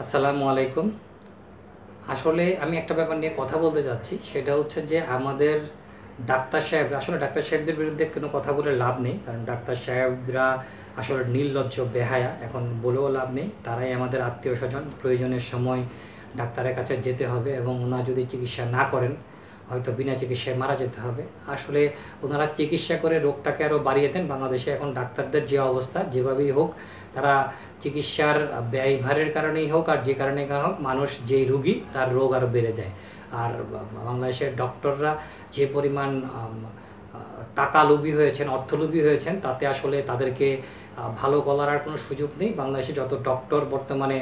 আসসালামু আলাইকুম। আসলে আমি একটা ব্যাপার নিয়ে কথা বলতে যাচ্ছি, সেটা হচ্ছে যে আমাদের ডাক্তার সাহেব, আসলে ডাক্তার সাহেবদের বিরুদ্ধে কোনো কথা বলে লাভ নেই, কারণ ডাক্তার সাহেবরা আসলে নির্লজ্জ বেহায়া, এখন বলেও লাভ নেই। তারাই আমাদের আত্মীয় স্বজন, প্রয়োজনের সময় ডাক্তারের কাছে যেতে হবে এবং ওনারা যদি চিকিৎসা না করেন হয়তো বিনা চিকিৎসায় মারা যেতে হবে। আসলে ওনারা চিকিৎসা করে রোগটাকে আরও বাড়িয়ে দেন। বাংলাদেশে এখন ডাক্তারদের যে অবস্থা, যেভাবেই হোক তারা চিকিৎসার ব্যয়ভারের কারণেই হোক আর যে কারণেই হোক, মানুষ যেই রুগী তার রোগ আরও বেড়ে যায়। আর বাংলাদেশের ডক্টররা যে পরিমাণ টাকা লোভী হয়েছেন, অর্থলোভী হয়েছেন, তাতে আসলে তাদেরকে ভালো বলার আর কোনো সুযোগ নেই। বাংলাদেশে যত ডক্টর বর্তমানে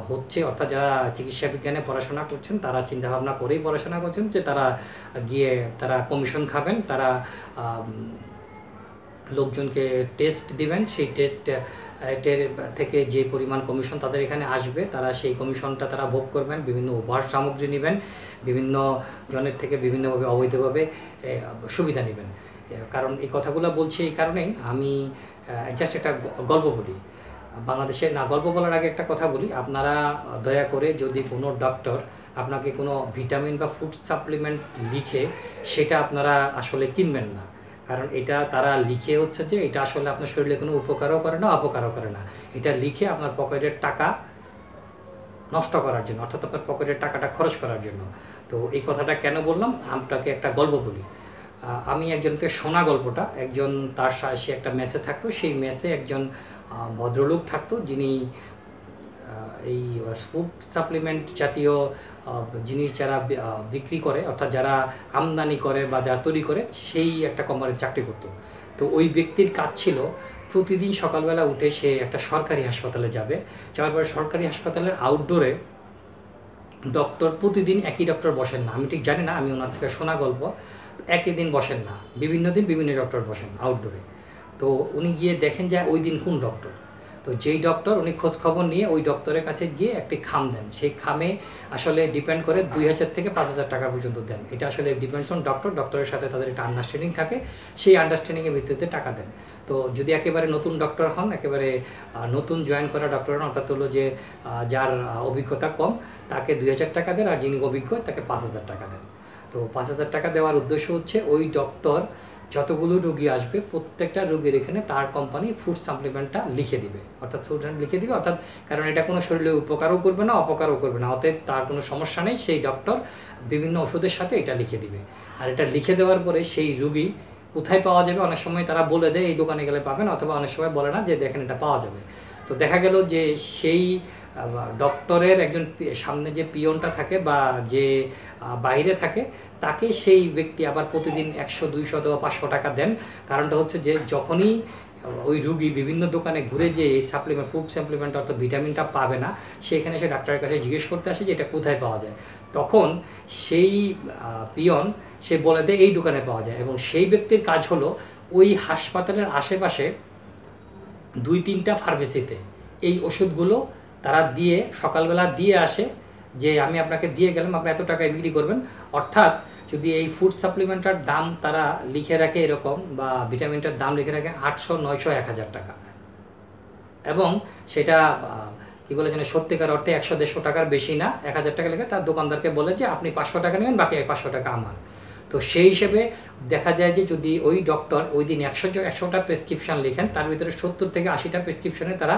হচ্ছে, অর্থাৎ যারা চিকিৎসা বিজ্ঞানে পড়াশোনা করছেন তারা চিন্তাভাবনা করেই পড়াশোনা করছেন যে তারা গিয়ে তারা কমিশন খাবেন, তারা লোকজনকে টেস্ট দিবেন, সেই টেস্ট এর থেকে যে পরিমাণ কমিশন তাদের এখানে আসবে, তারা সেই কমিশনটা তারা ভোগ করবেন, বিভিন্ন উপহার সামগ্রী নেবেন, বিভিন্ন জনের থেকে বিভিন্নভাবে অবৈধভাবে সুবিধা নেবেন। কারণ এই কথাগুলো বলছি এই কারণেই, আমি জাস্ট একটা গল্প বলি। বাংলাদেশে না, গল্প বলার আগে একটা কথা বলি, আপনারা দয়া করে যদি কোনো ডক্টর আপনাকে কোনো ভিটামিন বা ফুড সাপ্লিমেন্ট লিখে, সেটা আপনারা আসলে কিনবেন না। কারণ এটা তারা লিখে হচ্ছে যে এটা আসলে আপনার শরীরে কোনো উপকারও করে না, অপকারও করে না। এটা লিখে আপনার পকেটের টাকা নষ্ট করার জন্য, অর্থাৎ আপনার পকেটের টাকাটা খরচ করার জন্য। তো এই কথাটা কেন বললাম, আপনাকে একটা গল্প বলি। আমি একজনকে শোনা গল্পটা, একজন তার সে একটা মেসে থাকতো, সেই মেসে একজন ভদ্রলোক থাকতো, যিনি এই ফুড সাপ্লিমেন্ট জাতীয় জিনিস যারা বিক্রি করে, অর্থাৎ যারা আমদানি করে বা যারা তৈরি করে, সেই একটা কোম্পানির চাকরি করতো। তো ওই ব্যক্তির কাজ ছিল প্রতিদিন সকালবেলা উঠে সে একটা সরকারি হাসপাতালে যাবে, যাওয়ার পরে সরকারি হাসপাতালের আউটডোরে ডক্টর প্রতিদিন একই ডক্টর বসেন না, আমি ঠিক জানি না, আমি ওনার থেকে শোনা গল্প, একই দিন বসেন না, বিভিন্ন দিন বিভিন্ন ডক্টর বসেন আউটডোরে। তো উনি গিয়ে দেখেন যে ওই দিন কোন ডক্টর, তো যেই ডক্টর, উনি খোঁজ খবর নিয়ে ওই ডক্টরের কাছে গিয়ে একটি খাম দেন। সেই খামে আসলে ডিপেন্ড করে 2000 থেকে 5000 টাকা পর্যন্ত দেন। এটা আসলে ডিপেন্ডস অন ডক্টরের সাথে তাদের একটা আন্ডারস্ট্যান্ডিং থাকে, সেই আন্ডারস্ট্যান্ডিংয়ের ভিত্তিতে টাকা দেন। তো যদি একেবারে নতুন ডক্টর হন, একেবারে নতুন জয়েন করা ডক্টর হন, অর্থাৎ হলো যে যার অভিজ্ঞতা কম, তাকে 2000 টাকা দেন, আর যিনি অভিজ্ঞ তাকে 5000 টাকা দেন। তো 5000 টাকা দেওয়ার উদ্দেশ্য হচ্ছে ওই ডক্টর যতগুলো রোগী আসবে প্রত্যেকটা রোগীর এখানে তার কোম্পানির ফুড সাপ্লিমেন্টটা লিখে দিবে, অর্থাৎ ফুড লিখে দিবে, অর্থাৎ কারণ এটা কোনো শরীরে উপকারও করবে না, অপকারও করবে না, অতএব তার কোনো সমস্যা নেই, সেই ডক্টর বিভিন্ন ওষুধের সাথে এটা লিখে দিবে। আর এটা লিখে দেওয়ার পরে সেই রুগী কোথায় পাওয়া যাবে, অনেক সময় তারা বলে দেয় এই দোকানে গেলে পাবেন, অথবা অনেক সময় বলে না যে দেখেন এটা পাওয়া যাবে। তো দেখা গেল যে সেই ডক্টরের একজন সামনে যে পিয়নটা থাকে বা যে বাইরে থাকে, তাকে সেই ব্যক্তি আবার প্রতিদিন 100, 200 অথবা 500 টাকা দেন। কারণটা হচ্ছে যে যখনই ওই রুগী বিভিন্ন দোকানে ঘুরে যে এই সাপ্লিমেন্ট, ফুড সাপ্লিমেন্ট অর্থাৎ ভিটামিনটা পাবে না, সেখানে সে ডাক্তারের কাছে জিজ্ঞেস করতে আসে যে এটা কোথায় পাওয়া যায়, তখন সেই পিয়ন সে বলে দেয় এই দোকানে পাওয়া যায়। এবং সেই ব্যক্তির কাজ হলো ওই হাসপাতালের আশেপাশে 2-3টা ফার্মেসিতে এই ওষুধগুলো তারা দিয়ে সকালবেলা দিয়ে আসে, যে আমি আপনাকে দিয়ে গেলাম, আপনি এত টাকায় বিক্রি করবেন। অর্থাৎ যদি এই ফুড সাপ্লিমেন্টের দাম তারা লিখে রাখে এরকম, বা ভিটামিনটার দাম লিখে রাখে 800, 900, 1000 টাকা, এবং সেটা কী বলে যেন সত্যিকার অর্থে 100-150 টাকার বেশি না, 1000 টাকা লেখে, তার দোকানদারকে বলে যে আপনি 500 টাকা নেবেন, বাকি 500 টাকা আমার। তো সেই হিসেবে দেখা যায় যে যদি ওই ডক্টর ওই দিন 100টা প্রেসক্রিপশান লেখেন, তার ভিতরে 70 থেকে 80টা প্রেসক্রিপশনে তারা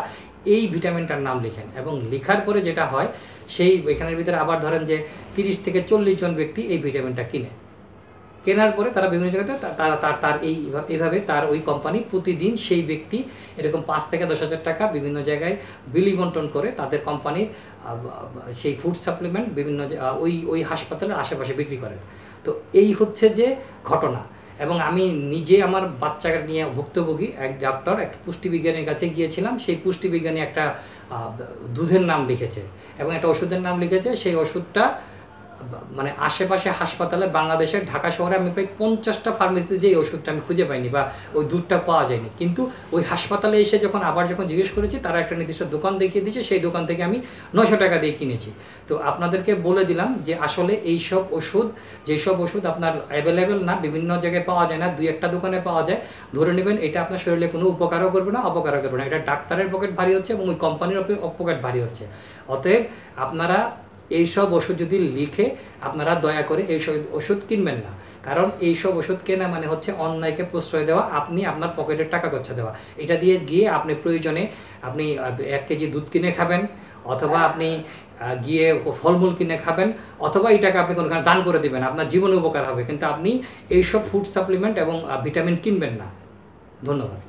এই ভিটামিনটার নাম লেখেন, এবং লেখার পরে যেটা হয়, সেই এখানের ভিতরে আবার ধরেন যে 30 থেকে 40 জন ব্যক্তি এই ভিটামিনটা কিনে, কেনার পরে তারা বিভিন্ন জায়গাতে তার এইভাবে তার ওই কোম্পানি প্রতিদিন সেই ব্যক্তি এরকম 5 থেকে 10,000 টাকা বিভিন্ন জায়গায় বিলি বন্টন করে তাদের কোম্পানির সেই ফুড সাপ্লিমেন্ট বিভিন্ন ওই হাসপাতালের আশেপাশে বিক্রি করেন। তো এই হচ্ছে যে ঘটনা। এবং আমি নিজে আমার বাচ্চাকে নিয়ে ভুক্তভোগী এক ডক্টর, একটা পুষ্টিবিজ্ঞানীর কাছে গিয়েছিলাম, সেই পুষ্টিবিজ্ঞানী একটা দুধের নাম লিখেছে এবং একটা ওষুধের নাম লিখেছে, সেই ওষুধটা মানে আশেপাশে হাসপাতালে বাংলাদেশের ঢাকা শহরে আমি প্রায় 50টা ফার্মেসিতে যে এই ওষুধটা আমি খুঁজে পাইনি বা ওই দুধটা পাওয়া যায়নি, কিন্তু ওই হাসপাতালে এসে যখন জিজ্ঞেস করেছি, তারা একটা নির্দিষ্ট দোকান দেখিয়ে দিয়েছে, সেই দোকান থেকে আমি 900 টাকা দিয়ে কিনেছি। তো আপনাদেরকে বলে দিলাম যে আসলে যেসব ওষুধ আপনার অ্যাভেলেবেল না, বিভিন্ন জায়গায় পাওয়া যায় না, 2-1টা দোকানে পাওয়া যায়, ধরে নেবেন এটা আপনার শরীরে কোনো উপকারও করবে না, অপকারও করবে না। এটা ডাক্তারের পকেট ভারী হচ্ছে এবং ওই কোম্পানির পকেট ভারী হচ্ছে। অতএব আপনারা এইসব ওষুধ যদি লিখে, আপনারা দয়া করে এইসব ওষুধ কিনবেন না, কারণ এইসব ওষুধ কেনা মানে হচ্ছে অন্যায়কে প্রশ্রয় দেওয়া, আপনি আপনার পকেটের টাকা খরচা দেওয়া। এটা দিয়ে গিয়ে আপনি প্রয়োজনে আপনি 1 কেজি দুধ কিনে খাবেন, অথবা আপনি গিয়ে ফলমূল কিনে খাবেন, অথবা এই টাকা আপনি কোনোখানে দান করে দেবেন, আপনার জীবনে উপকার হবে, কিন্তু আপনি এইসব ফুড সাপ্লিমেন্ট এবং ভিটামিন কিনবেন না। ধন্যবাদ।